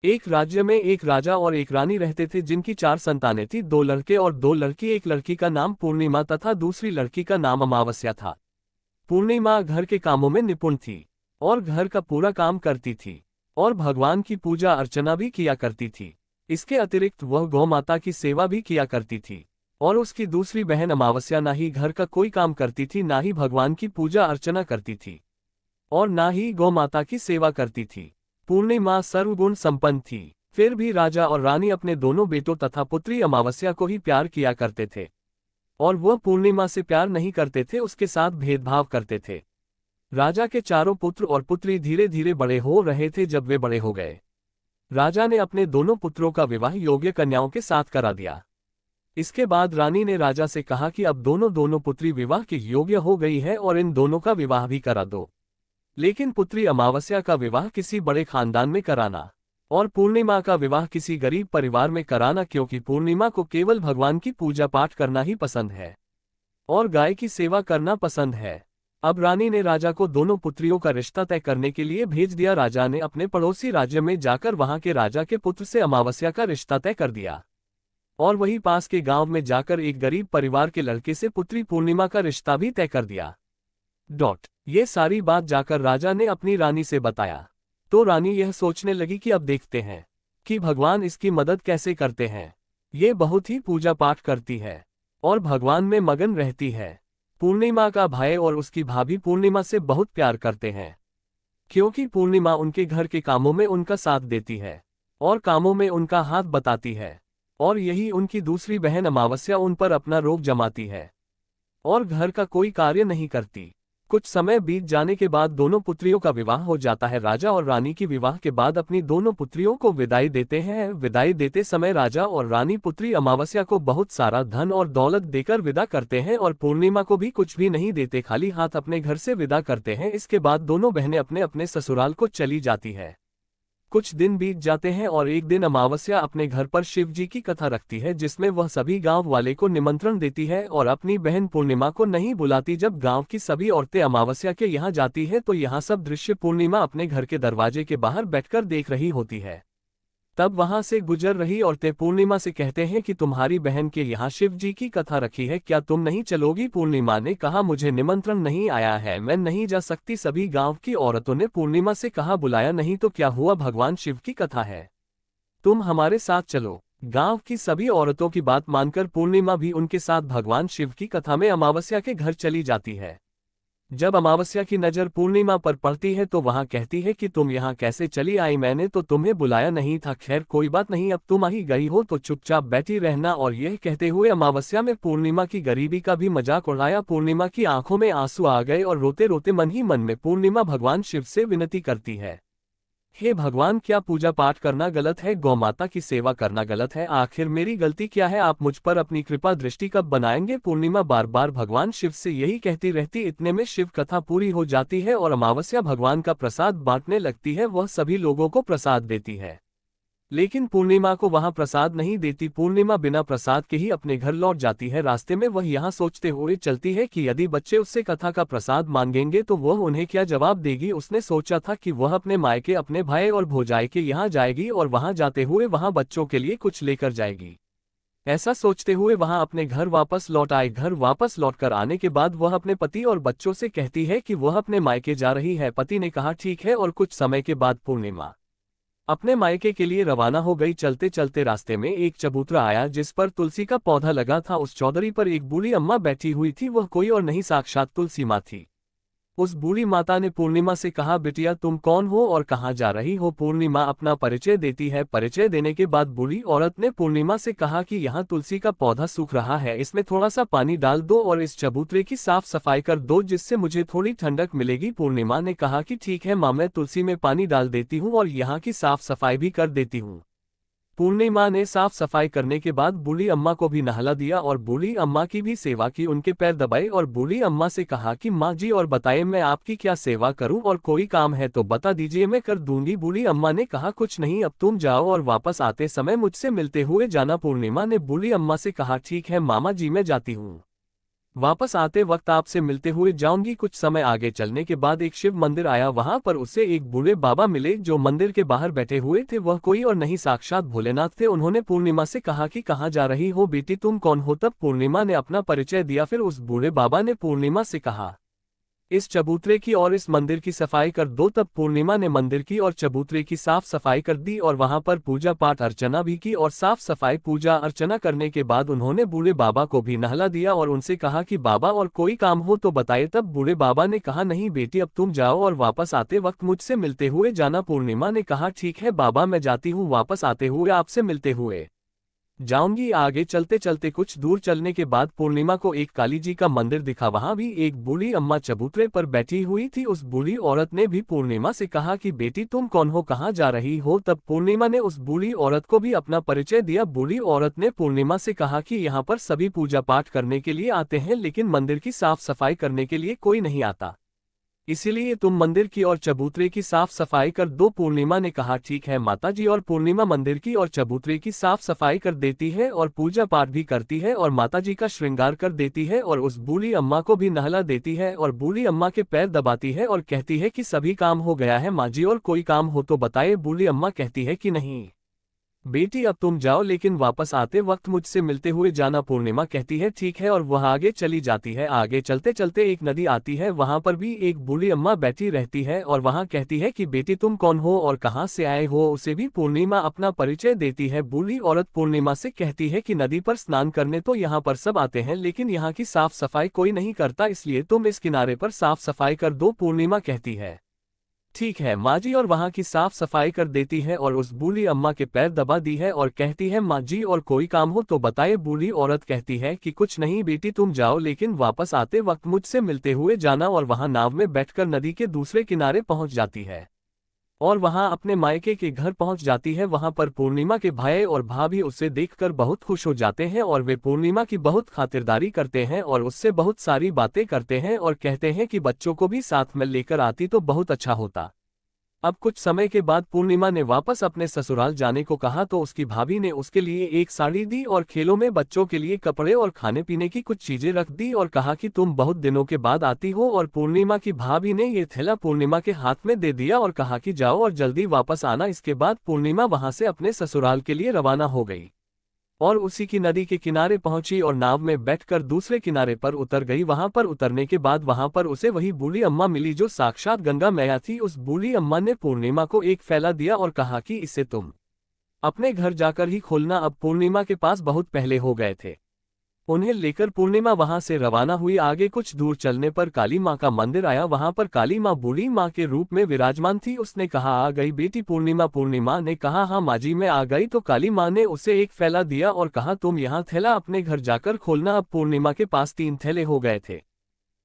एक राज्य में एक राजा और एक रानी रहते थे जिनकी 4 संतानें थी, 2 लड़के और 2 लड़की। एक लड़की का नाम पूर्णिमा तथा दूसरी लड़की का नाम अमावस्या था। पूर्णिमा घर के कामों में निपुण थी और घर का पूरा काम करती थी और भगवान की पूजा अर्चना भी किया करती थी। इसके अतिरिक्त वह गौ माता की सेवा भी किया करती थी। और उसकी दूसरी बहन अमावस्या ना ही घर का कोई काम करती थी, ना ही भगवान की पूजा अर्चना करती थी और ना ही गौ माता की सेवा करती थी। पूर्णिमा सर्वगुण संपन्न थी। फिर भी राजा और रानी अपने दोनों बेटों तथा पुत्री अमावस्या को ही प्यार किया करते थे और वह पूर्णिमा से प्यार नहीं करते थे, उसके साथ भेदभाव करते थे। राजा के चारों पुत्र और पुत्री धीरे धीरे बड़े हो रहे थे। जब वे बड़े हो गए, राजा ने अपने दोनों पुत्रों का विवाह योग्य कन्याओं के साथ करा दिया। इसके बाद रानी ने राजा से कहा कि अब दोनों पुत्री विवाह के योग्य हो गई है और इन दोनों का विवाह भी करा दो, लेकिन पुत्री अमावस्या का विवाह किसी बड़े खानदान में कराना और पूर्णिमा का विवाह किसी गरीब परिवार में कराना, क्योंकि पूर्णिमा को केवल भगवान की पूजा पाठ करना ही पसंद है और गाय की सेवा करना पसंद है। अब रानी ने राजा को दोनों पुत्रियों का रिश्ता तय करने के लिए भेज दिया। राजा ने अपने पड़ोसी राज्य में जाकर वहां के राजा के पुत्र से अमावस्या का रिश्ता तय कर दिया और वहीं पास के गांव में जाकर एक गरीब परिवार के लड़के से पुत्री पूर्णिमा का रिश्ता भी तय कर दिया। ये सारी बात जाकर राजा ने अपनी रानी से बताया तो रानी यह सोचने लगी कि अब देखते हैं कि भगवान इसकी मदद कैसे करते हैं। ये बहुत ही पूजा पाठ करती है और भगवान में मगन रहती है। पूर्णिमा का भाई और उसकी भाभी पूर्णिमा से बहुत प्यार करते हैं, क्योंकि पूर्णिमा उनके घर के कामों में उनका साथ देती है और कामों में उनका हाथ बताती है और यही उनकी दूसरी बहन अमावस्या उन पर अपना रोब जमाती है और घर का कोई कार्य नहीं करती। कुछ समय बीत जाने के बाद दोनों पुत्रियों का विवाह हो जाता है। राजा और रानी की विवाह के बाद अपनी दोनों पुत्रियों को विदाई देते हैं। विदाई देते समय राजा और रानी पुत्री अमावस्या को बहुत सारा धन और दौलत देकर विदा करते हैं और पूर्णिमा को भी कुछ भी नहीं देते, खाली हाथ अपने घर से विदा करते हैं। इसके बाद दोनों बहनें अपने अपने ससुराल को चली जाती है। कुछ दिन बीत जाते हैं और एक दिन अमावस्या अपने घर पर शिव जी की कथा रखती है, जिसमें वह सभी गांव वाले को निमंत्रण देती है और अपनी बहन पूर्णिमा को नहीं बुलाती। जब गांव की सभी औरतें अमावस्या के यहाँ जाती हैं तो यहाँ सब दृश्य पूर्णिमा अपने घर के दरवाजे के बाहर बैठकर देख रही होती है। तब वहां से गुजर रही औरतें पूर्णिमा से कहते हैं कि तुम्हारी बहन के यहाँ शिव जी की कथा रखी है, क्या तुम नहीं चलोगी? पूर्णिमा ने कहा, मुझे निमंत्रण नहीं आया है, मैं नहीं जा सकती। सभी गांव की औरतों ने पूर्णिमा से कहा, बुलाया नहीं तो क्या हुआ, भगवान शिव की कथा है, तुम हमारे साथ चलो। गांव की सभी औरतों की बात मानकर पूर्णिमा भी उनके साथ भगवान शिव की कथा में अमावस्या के घर चली जाती है। जब अमावस्या की नज़र पूर्णिमा पर पड़ती है तो वहां कहती है कि तुम यहाँ कैसे चली आई, मैंने तो तुम्हें बुलाया नहीं था। खैर कोई बात नहीं, अब तुम आ ही गई हो तो चुपचाप बैठी रहना। और यह कहते हुए अमावस्या में पूर्णिमा की गरीबी का भी मजाक उड़ाया। पूर्णिमा की आंखों में आंसू आ गए और रोते रोते मन ही मन में पूर्णिमा भगवान शिव से विनती करती है, हे भगवान, क्या पूजा पाठ करना गलत है? गौ माता की सेवा करना गलत है? आखिर मेरी गलती क्या है? आप मुझ पर अपनी कृपा दृष्टि कब बनाएंगे? पूर्णिमा बार बार भगवान शिव से यही कहती रहती। इतने में शिव कथा पूरी हो जाती है और अमावस्या भगवान का प्रसाद बांटने लगती है। वह सभी लोगों को प्रसाद देती है, लेकिन पूर्णिमा को वहां प्रसाद नहीं देती। पूर्णिमा बिना प्रसाद के ही अपने घर लौट जाती है। रास्ते में वह यहाँ सोचते हुए चलती है कि यदि बच्चे उससे कथा का प्रसाद मांगेंगे तो वह उन्हें क्या जवाब देगी। उसने सोचा था कि वह अपने मायके अपने भाई और भौजाई के यहाँ जाएगी और वहां जाते हुए वहां बच्चों के लिए कुछ लेकर जाएगी। ऐसा सोचते हुए वहां अपने घर वापस लौट आए। घर वापस लौटकर आने के बाद वह अपने पति और बच्चों से कहती है कि वह अपने मायके जा रही है। पति ने कहा ठीक है और कुछ समय के बाद पूर्णिमा अपने मायके के लिए रवाना हो गई। चलते चलते रास्ते में एक चबूतरा आया जिस पर तुलसी का पौधा लगा था। उस चौधरी पर एक बूढ़ी अम्मा बैठी हुई थी। वह कोई और नहीं, साक्षात तुलसी माँ थी। उस बूढ़ी माता ने पूर्णिमा से कहा, बिटिया तुम कौन हो और कहाँ जा रही हो? पूर्णिमा अपना परिचय देती है। परिचय देने के बाद बूढ़ी औरत ने पूर्णिमा से कहा कि यहाँ तुलसी का पौधा सूख रहा है, इसमें थोड़ा सा पानी डाल दो और इस चबूतरे की साफ सफाई कर दो, जिससे मुझे थोड़ी ठंडक मिलेगी। पूर्णिमा ने कहा कि ठीक है माँ, मैं तुलसी में पानी डाल देती हूँ और यहाँ की साफ सफाई भी कर देती हूँ। पूर्णिमा ने साफ सफाई करने के बाद बूढ़ी अम्मा को भी नहला दिया और बूढ़ी अम्मा की भी सेवा की, उनके पैर दबाए और बूढ़ी अम्मा से कहा कि माँ जी और बताइए मैं आपकी क्या सेवा करूं और कोई काम है तो बता दीजिए, मैं कर दूंगी। बूढ़ी अम्मा ने कहा कुछ नहीं, अब तुम जाओ और वापस आते समय मुझसे मिलते हुए जाना। पूर्णिमा ने बूढ़ी अम्मा से कहा ठीक है मामा जी, मैं जाती हूँ। वापस आते वक्त आपसे मिलते हुए जाऊंगी। कुछ समय आगे चलने के बाद एक शिव मंदिर आया, वहां पर उसे एक बूढ़े बाबा मिले जो मंदिर के बाहर बैठे हुए थे। वह कोई और नहीं साक्षात भोलेनाथ थे। उन्होंने पूर्णिमा से कहा कि कहाँ जा रही हो बेटी, तुम कौन हो। तब पूर्णिमा ने अपना परिचय दिया। फिर उस बूढ़े बाबा ने पूर्णिमा से कहा, इस चबूतरे की और इस मंदिर की सफाई कर दो। तब पूर्णिमा ने मंदिर की और चबूतरे की साफ सफाई कर दी और वहां पर पूजा पाठ अर्चना भी की। और साफ सफाई पूजा अर्चना करने के बाद उन्होंने बूढ़े बाबा को भी नहला दिया और उनसे कहा कि बाबा और कोई काम हो तो बताइए। तब बूढ़े बाबा ने कहा, नहीं बेटी, अब तुम जाओ और वापस आते वक्त मुझसे मिलते हुए जाना। पूर्णिमा ने कहा, ठीक है बाबा, मैं जाती हूँ, वापस आते हुए आपसे मिलते हुए जाऊंगी। आगे चलते चलते कुछ दूर चलने के बाद पूर्णिमा को एक काली जी का मंदिर दिखा। वहां भी एक बूढ़ी अम्मा चबूतरे पर बैठी हुई थी। उस बूढ़ी औरत ने भी पूर्णिमा से कहा कि बेटी तुम कौन हो, कहाँ जा रही हो। तब पूर्णिमा ने उस बूढ़ी औरत को भी अपना परिचय दिया। बूढ़ी औरत ने पूर्णिमा से कहा कि यहाँ पर सभी पूजा पाठ करने के लिए आते हैं, लेकिन मंदिर की साफ सफाई करने के लिए कोई नहीं आता, इसीलिए तुम मंदिर की और चबूतरे की साफ सफाई कर दो। पूर्णिमा ने कहा, ठीक है माताजी। और पूर्णिमा मंदिर की और चबूतरे की साफ सफाई कर देती है और पूजा पाठ भी करती है और माताजी का श्रृंगार कर देती है और उस बूढ़ी अम्मा को भी नहला देती है और बूढ़ी अम्मा के पैर दबाती है और कहती है कि सभी काम हो गया है माँ जी, और कोई काम हो तो बताए। बूढ़ी अम्मा कहती है कि नहीं बेटी, अब तुम जाओ, लेकिन वापस आते वक्त मुझसे मिलते हुए जाना। पूर्णिमा कहती है ठीक है और वह आगे चली जाती है। आगे चलते चलते एक नदी आती है, वहां पर भी एक बूढ़ी अम्मा बैठी रहती है और वहां कहती है कि बेटी तुम कौन हो और कहां से आए हो। उसे भी पूर्णिमा अपना परिचय देती है। बूढ़ी औरत पूर्णिमा से कहती है कि नदी पर स्नान करने तो यहाँ पर सब आते हैं, लेकिन यहाँ की साफ सफाई कोई नहीं करता, इसलिए तुम इस किनारे पर साफ सफाई कर दो। पूर्णिमा कहती है ठीक है माँ जी, और वहाँ की साफ सफाई कर देती है और उस बूढ़ी अम्मा के पैर दबा दी है और कहती है माँ जी और कोई काम हो तो बताए। बूढ़ी औरत कहती है कि कुछ नहीं बेटी, तुम जाओ, लेकिन वापस आते वक्त मुझसे मिलते हुए जाना। और वहाँ नाव में बैठकर नदी के दूसरे किनारे पहुँच जाती है और वहां अपने मायके के घर पहुंच जाती है। वहां पर पूर्णिमा के भाई और भाभी उसे देखकर बहुत खुश हो जाते हैं और वे पूर्णिमा की बहुत खातिरदारी करते हैं और उससे बहुत सारी बातें करते हैं और कहते हैं कि बच्चों को भी साथ में लेकर आती तो बहुत अच्छा होता। अब कुछ समय के बाद पूर्णिमा ने वापस अपने ससुराल जाने को कहा तो उसकी भाभी ने उसके लिए एक साड़ी दी और खेलों में बच्चों के लिए कपड़े और खाने पीने की कुछ चीजें रख दी और कहा कि तुम बहुत दिनों के बाद आती हो। और पूर्णिमा की भाभी ने ये थैला पूर्णिमा के हाथ में दे दिया और कहा कि जाओ और जल्दी वापस आना। इसके बाद पूर्णिमा वहां से अपने ससुराल के लिए रवाना हो गई और उसी की नदी के किनारे पहुंची और नाव में बैठकर दूसरे किनारे पर उतर गई। वहां पर उतरने के बाद वहां पर उसे वही बूढ़ी अम्मा मिली जो साक्षात गंगा मैया थी। उस बूढ़ी अम्मा ने पूर्णिमा को एक फैला दिया और कहा कि इसे तुम अपने घर जाकर ही खोलना। अब पूर्णिमा के पास बहुत पहले हो गए थे। उन्हें लेकर पूर्णिमा वहां से रवाना हुई। आगे कुछ दूर चलने पर काली माँ का मंदिर आया। वहां पर काली माँ बूढ़ी माँ के रूप में विराजमान थी। उसने कहा, आ गई बेटी पूर्णिमा। पूर्णिमा ने कहा, हाँ माँ जी मैं आ गई। तो काली माँ ने उसे एक फैला दिया और कहा, तुम यहाँ थैला अपने घर जाकर खोलना। अब पूर्णिमा के पास 3 थैले हो गए थे।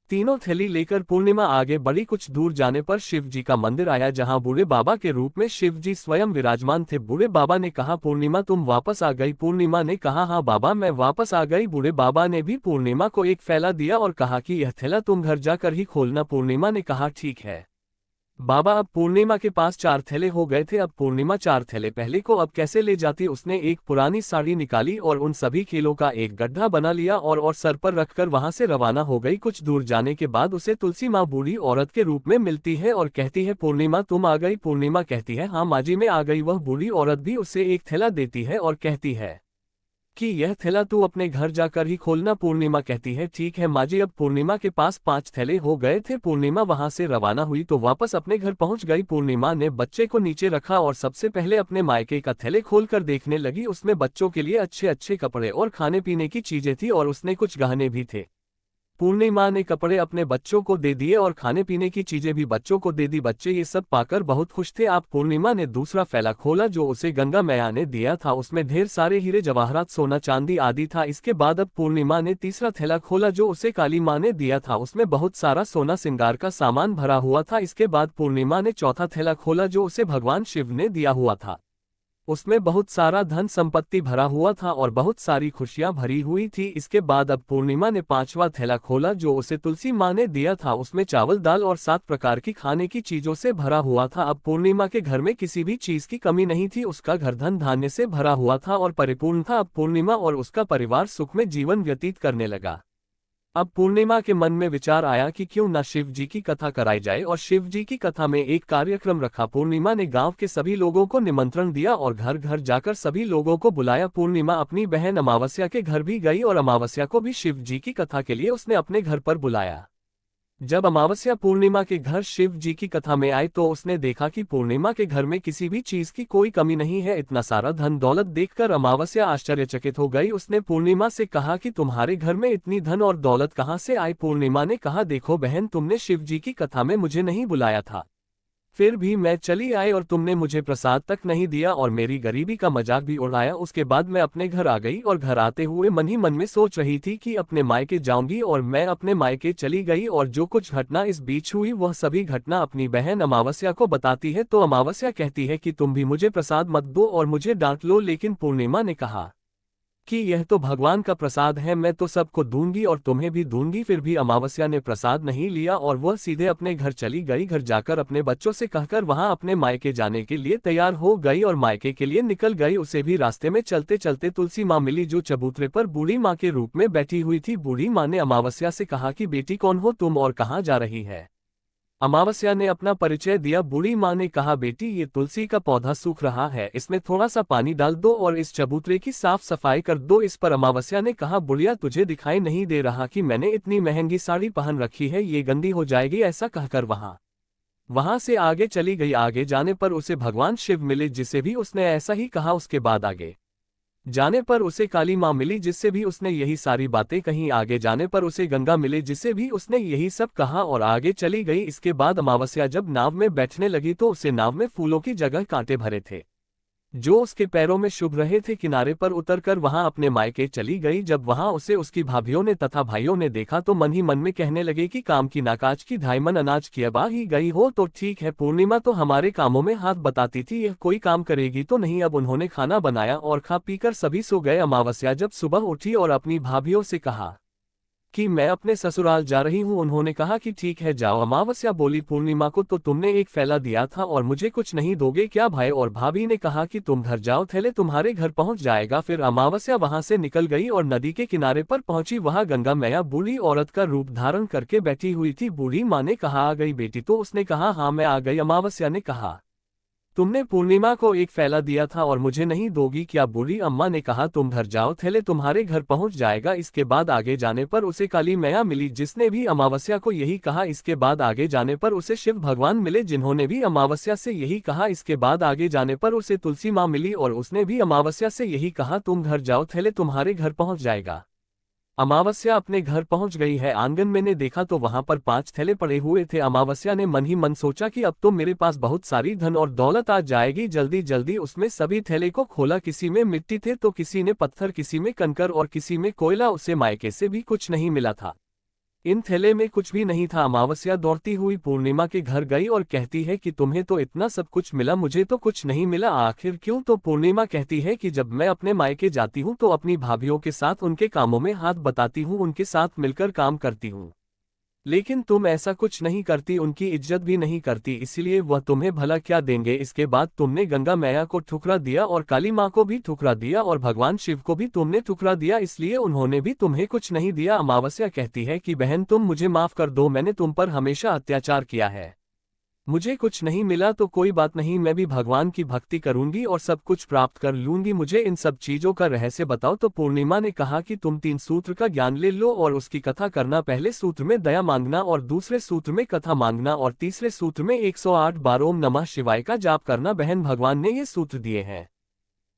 तीनों थैली लेकर पूर्णिमा आगे बढ़ी। कुछ दूर जाने पर शिव जी का मंदिर आया जहां बूढ़े बाबा के रूप में शिव जी स्वयं विराजमान थे। बूढ़े बाबा ने कहा, पूर्णिमा तुम वापस आ गई। पूर्णिमा ने कहा, हाँ बाबा मैं वापस आ गई। बूढ़े बाबा ने भी पूर्णिमा को एक फैला दिया और कहा कि यह थैला तुम घर जाकर ही खोलना। पूर्णिमा ने कहा ठीक है बाबा। अब पूर्णिमा के पास 4 थैले हो गए थे। अब पूर्णिमा 4 थैले पहले को अब कैसे ले जाती। उसने एक पुरानी साड़ी निकाली और उन सभी खेलों का एक गड्ढा बना लिया और सर पर रखकर वहां से रवाना हो गई। कुछ दूर जाने के बाद उसे तुलसी माँ बूढ़ी औरत के रूप में मिलती है और कहती है, पूर्णिमा तुम आ गई। पूर्णिमा कहती है, हाँ माँ जी मैं आ गई। वह बूढ़ी औरत भी उसे एक थैला देती है और कहती है कि यह थैला तू अपने घर जाकर ही खोलना। पूर्णिमा कहती है ठीक है माँ जी। अब पूर्णिमा के पास 5 थैले हो गए थे। पूर्णिमा वहां से रवाना हुई तो वापस अपने घर पहुंच गई। पूर्णिमा ने बच्चे को नीचे रखा और सबसे पहले अपने मायके का थैले खोलकर देखने लगी। उसमें बच्चों के लिए अच्छे अच्छे कपड़े और खाने पीने की चीजें थी और उसने कुछ गहने भी थे। पूर्णिमा ने कपड़े अपने बच्चों को दे दिए और खाने पीने की चीजें भी बच्चों को दे दी। बच्चे ये सब पाकर बहुत खुश थे। अब पूर्णिमा ने दूसरा फैला खोला जो उसे गंगा मैया ने दिया था। उसमें ढेर सारे हीरे जवाहरात सोना चांदी आदि था। इसके बाद अब पूर्णिमा ने तीसरा थैला खोला जो उसे काली माँ ने दिया था। उसमें बहुत सारा सोना श्रृंगार का सामान भरा हुआ था। इसके बाद पूर्णिमा ने चौथा थैला खोला जो उसे भगवान शिव ने दिया हुआ था। उसमें बहुत सारा धन संपत्ति भरा हुआ था और बहुत सारी खुशियां भरी हुई थी। इसके बाद अब पूर्णिमा ने 5वां थैला खोला जो उसे तुलसी माँ ने दिया था। उसमें चावल दाल और 7 प्रकार की खाने की चीजों से भरा हुआ था। अब पूर्णिमा के घर में किसी भी चीज की कमी नहीं थी। उसका घर धन धान्य से भरा हुआ था और परिपूर्ण था। अब पूर्णिमा और उसका परिवार सुख में जीवन व्यतीत करने लगा। अब पूर्णिमा के मन में विचार आया कि क्यों न शिव जी की कथा कराई जाए और शिव जी की कथा में एक कार्यक्रम रखा। पूर्णिमा ने गांव के सभी लोगों को निमंत्रण दिया और घर घर जाकर सभी लोगों को बुलाया। पूर्णिमा अपनी बहन अमावस्या के घर भी गई और अमावस्या को भी शिव जी की कथा के लिए उसने अपने घर पर बुलाया। जब अमावस्या पूर्णिमा के घर शिव जी की कथा में आई तो उसने देखा कि पूर्णिमा के घर में किसी भी चीज की कोई कमी नहीं है। इतना सारा धन दौलत देखकर अमावस्या आश्चर्यचकित हो गई। उसने पूर्णिमा से कहा कि तुम्हारे घर में इतनी धन और दौलत कहाँ से आई। पूर्णिमा ने कहा, देखो बहन, तुमने शिव जी की कथा में मुझे नहीं बुलाया था, फिर भी मैं चली आई और तुमने मुझे प्रसाद तक नहीं दिया और मेरी गरीबी का मजाक भी उड़ाया। उसके बाद मैं अपने घर आ गई और घर आते हुए मन ही मन में सोच रही थी कि अपने मायके जाऊंगी और मैं अपने मायके चली गई और जो कुछ घटना इस बीच हुई वह सभी घटना अपनी बहन अमावस्या को बताती है तो अमावस्या कहती है कि तुम भी मुझे प्रसाद मत दो और मुझे डांट लो। लेकिन पूर्णिमा ने कहा कि यह तो भगवान का प्रसाद है, मैं तो सबको दूंगी और तुम्हें भी दूंगी। फिर भी अमावस्या ने प्रसाद नहीं लिया और वह सीधे अपने घर चली गई। घर जाकर अपने बच्चों से कहकर वहां अपने मायके जाने के लिए तैयार हो गई और मायके के लिए निकल गई। उसे भी रास्ते में चलते चलते तुलसी माँ मिली जो चबूतरे पर बूढ़ी माँ के रूप में बैठी हुई थी। बूढ़ी माँ ने अमावस्या से कहा कि बेटी, कौन हो तुम और कहाँ जा रही है। अमावस्या ने अपना परिचय दिया। बूढ़ी माँ ने कहा, बेटी, ये तुलसी का पौधा सूख रहा है, इसमें थोड़ा सा पानी डाल दो और इस चबूतरे की साफ सफाई कर दो। इस पर अमावस्या ने कहा, बुढ़िया, तुझे दिखाई नहीं दे रहा कि मैंने इतनी महंगी साड़ी पहन रखी है, ये गंदी हो जाएगी। ऐसा कहकर वहां से आगे चली गई। आगे जाने पर उसे भगवान शिव मिले जिसे भी उसने ऐसा ही कहा। उसके बाद आगे जाने पर उसे काली माँ मिली जिससे भी उसने यही सारी बातें कहीं। आगे जाने पर उसे गंगा मिले जिससे भी उसने यही सब कहा और आगे चली गई। इसके बाद अमावस्या जब नाव में बैठने लगी तो उसे नाव में फूलों की जगह कांटे भरे थे जो उसके पैरों में शुभ रहे थे। किनारे पर उतरकर वहां अपने मायके चली गई। जब वहां उसे उसकी भाभियों ने तथा भाइयों ने देखा तो मन ही मन में कहने लगे कि काम की नाकाज की ढाई मन अनाज की अबा ही गई हो तो ठीक है। पूर्णिमा तो हमारे कामों में हाथ बताती थी, यह कोई काम करेगी तो नहीं। अब उन्होंने खाना बनाया और खा पीकर सभी सो गए। अमावस्या जब सुबह उठी और अपनी भाभियों से कहा कि मैं अपने ससुराल जा रही हूँ, उन्होंने कहा कि ठीक है जाओ। अमावस्या बोली, पूर्णिमा को तो तुमने एक फैला दिया था और मुझे कुछ नहीं दोगे क्या भाई। और भाभी ने कहा कि तुम घर जाओ, थैले तुम्हारे घर पहुंच जाएगा। फिर अमावस्या वहां से निकल गई और नदी के किनारे पर पहुंची। वहां गंगा मैया बूढ़ी औरत का रूप धारण करके बैठी हुई थी। बूढ़ी माँ ने कहा, आ गई बेटी, तो उसने कहा, हाँ मैं आ गई। अमावस्या ने कहा, तुमने पूर्णिमा को एक फैला दिया था और मुझे नहीं दोगी क्या। बूढ़ी अम्मा ने कहा, तुम घर जाओ, थैले तुम्हारे घर पहुंच जाएगा। इसके बाद आगे जाने पर उसे काली मैया मिली जिसने भी अमावस्या को यही कहा। इसके बाद आगे जाने पर उसे शिव भगवान मिले जिन्होंने भी अमावस्या से यही कहा। इसके बाद आगे जाने पर उसे तुलसी माँ मिली और उसने भी अमावस्या से यही कहा, तुम घर जाओ, थैले तुम्हारे घर पहुंच जाएगा। अमावस्या अपने घर पहुंच गई है। आंगन में ने देखा तो वहां पर 5 थैले पड़े हुए थे। अमावस्या ने मन ही मन सोचा कि अब तो मेरे पास बहुत सारी धन और दौलत आ जाएगी। जल्दी जल्दी उसमें सभी थैले को खोला। किसी में मिट्टी थे तो किसी ने पत्थर, किसी में कंकर और किसी में कोयला। उसे मायके से भी कुछ नहीं मिला था, इन थैले में कुछ भी नहीं था। अमावस्या दौड़ती हुई पूर्णिमा के घर गई और कहती है कि तुम्हें तो इतना सब कुछ मिला, मुझे तो कुछ नहीं मिला, आखिर क्यों। तो पूर्णिमा कहती है कि जब मैं अपने मायके जाती हूँ तो अपनी भाभियों के साथ उनके कामों में हाथ बताती हूँ, उनके साथ मिलकर काम करती हूँ, लेकिन तुम ऐसा कुछ नहीं करती, उनकी इज्जत भी नहीं करती, इसलिए वह तुम्हें भला क्या देंगे। इसके बाद तुमने गंगा मैया को ठुकरा दिया और काली माँ को भी ठुकरा दिया और भगवान शिव को भी तुमने ठुकरा दिया, इसलिए उन्होंने भी तुम्हें कुछ नहीं दिया। अमावस्या कहती है कि बहन तुम मुझे माफ कर दो, मैंने तुम पर हमेशा अत्याचार किया है, मुझे कुछ नहीं मिला तो कोई बात नहीं, मैं भी भगवान की भक्ति करूंगी और सब कुछ प्राप्त कर लूंगी, मुझे इन सब चीजों का रहस्य बताओ। तो पूर्णिमा ने कहा कि तुम 3 सूत्र का ज्ञान ले लो और उसकी कथा करना। पहले सूत्र में दया मांगना और दूसरे सूत्र में कथा मांगना और तीसरे सूत्र में 108 बार ओम नमः शिवाय का जाप करना। बहन, भगवान ने ये सूत्र दिए हैं,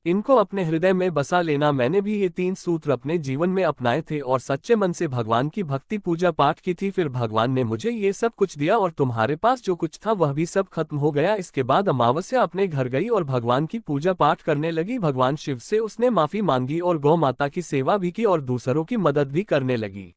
इनको अपने हृदय में बसा लेना। मैंने भी ये 3 सूत्र अपने जीवन में अपनाए थे और सच्चे मन से भगवान की भक्ति पूजा पाठ की थी, फिर भगवान ने मुझे ये सब कुछ दिया और तुम्हारे पास जो कुछ था वह भी सब खत्म हो गया। इसके बाद अमावस्या अपने घर गई और भगवान की पूजा पाठ करने लगी। भगवान शिव से उसने माफी मांगी और गौ माता की सेवा भी की और दूसरों की मदद भी करने लगी।